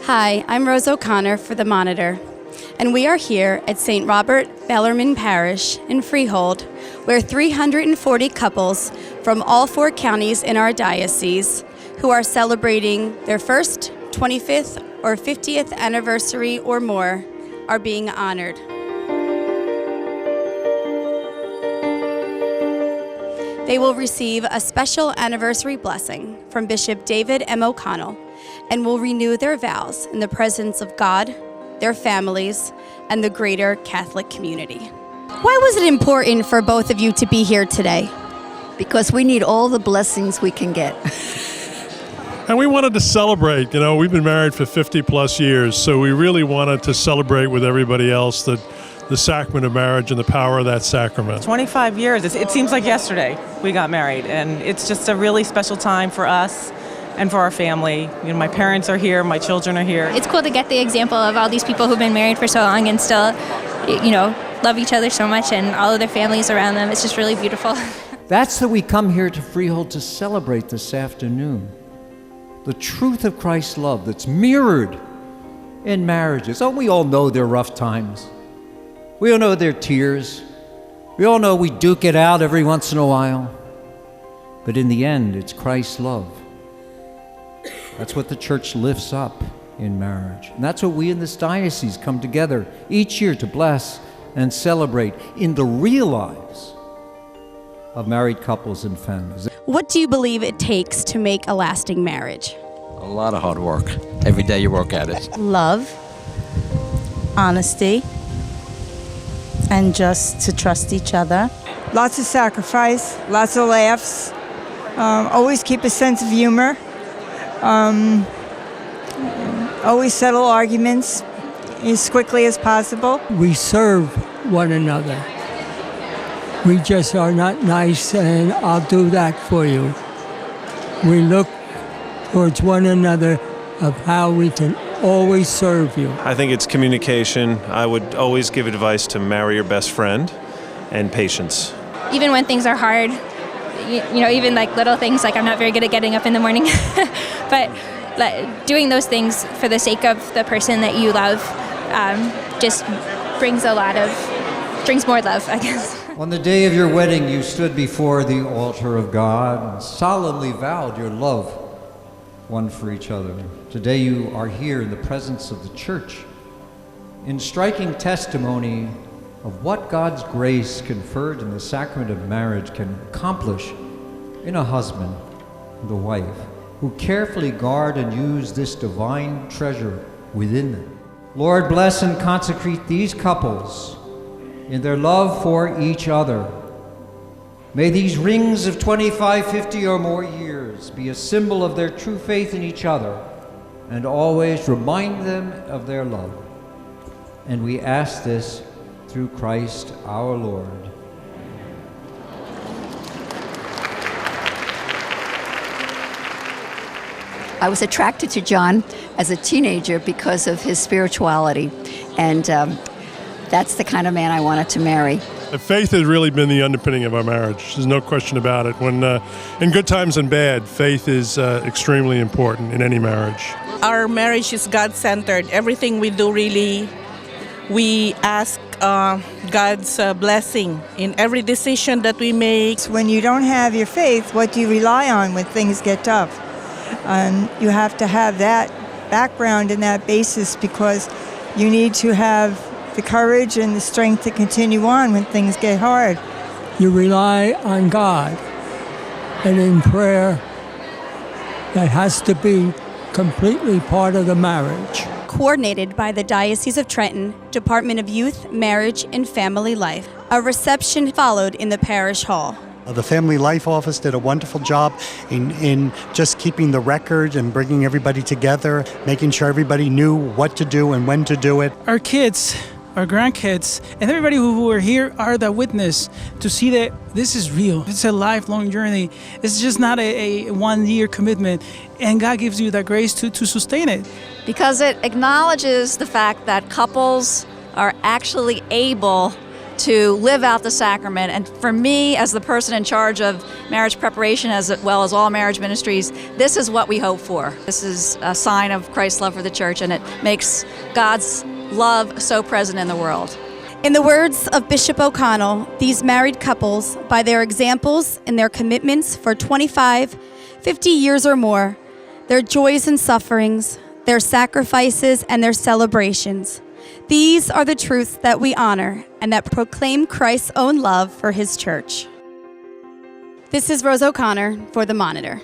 Hi, I'm Rose O'Connor for The Monitor, and we are here at St. Robert Bellarmine Parish in Freehold, where 340 couples from all 4 counties in our diocese who are celebrating their first, 25th, or 50th anniversary or more are being honored. They will receive a special anniversary blessing from Bishop David M. O'Connell and will renew their vows in the presence of God, their families, and the greater Catholic community. Why was it important for both of you to be here today? Because we need all the blessings we can get. And we wanted to celebrate. You know, we've been married for 50 plus years, so we really wanted to celebrate with everybody else the sacrament of marriage and the power of that sacrament. 25 years. It seems like yesterday we got married, and it's just a really special time for us and for our family. You know, my parents are here, my children are here. It's cool to get the example of all these people who've been married for so long and still, you know, love each other so much and all of their families around them. It's just really beautiful. That's that we come here to Freehold to celebrate this afternoon. The truth of Christ's love that's mirrored in marriages. Oh, we all know their rough times. We all know their tears. We all know we duke it out every once in a while. But in the end, it's Christ's love. That's what the church lifts up in marriage. And that's what we in this diocese come together each year to bless and celebrate in the real lives of married couples and families. What do you believe it takes to make a lasting marriage? A lot of hard work. Every day you work at it. Love, honesty, and just to trust each other. Lots of sacrifice, lots of laughs, always keep a sense of humor, always settle arguments as quickly as possible. We serve one another. We just are not nice and I'll do that for you. We look towards one another of how we can always serve you. I think it's communication. I would always give advice to marry your best friend and patience. Even when things are hard, you know, even like little things, like I'm not very good at getting up in the morning, but doing those things for the sake of the person that you love just brings more love, I guess. On the day of your wedding, you stood before the altar of God and solemnly vowed your love one for each other. Today you are here in the presence of the church in striking testimony of what God's grace conferred in the sacrament of marriage can accomplish in a husband and a wife who carefully guard and use this divine treasure within them. Lord, bless and consecrate these couples in their love for each other. May these rings of 25, 50 or more years be a symbol of their true faith in each other and always remind them of their love. And we ask this through Christ our Lord. I was attracted to John as a teenager because of his spirituality, and that's the kind of man I wanted to marry. Faith has really been the underpinning of our marriage. There's no question about it. When in good times and bad, faith is extremely important in any marriage. Our marriage is God-centered. Everything we do, really, we ask God's blessing in every decision that we make. When you don't have your faith, what do you rely on when things get tough? You have to have that background and that basis because you need to have the courage and the strength to continue on when things get hard. You rely on God, and in prayer, that has to be completely part of the marriage. Coordinated by the Diocese of Trenton, Department of Youth, Marriage, and Family Life. A reception followed in the parish hall. The Family Life Office did a wonderful job in just keeping the record and bringing everybody together, making sure everybody knew what to do and when to do it. Our kids, our grandkids, and everybody who are here are the witness to see that this is real. It's a lifelong journey. It's just not a one-year commitment, and God gives you that grace to sustain it. Because it acknowledges the fact that couples are actually able to live out the sacrament. And for me, as the person in charge of marriage preparation as well as all marriage ministries, this is what we hope for. This is a sign of Christ's love for the church, and it makes God's love so present in the world. In the words of Bishop O'Connell, these married couples, by their examples and their commitments for 25, 50 years or more, their joys and sufferings, their sacrifices and their celebrations, these are the truths that we honor and that proclaim Christ's own love for his church. This is Rose O'Connor for The Monitor.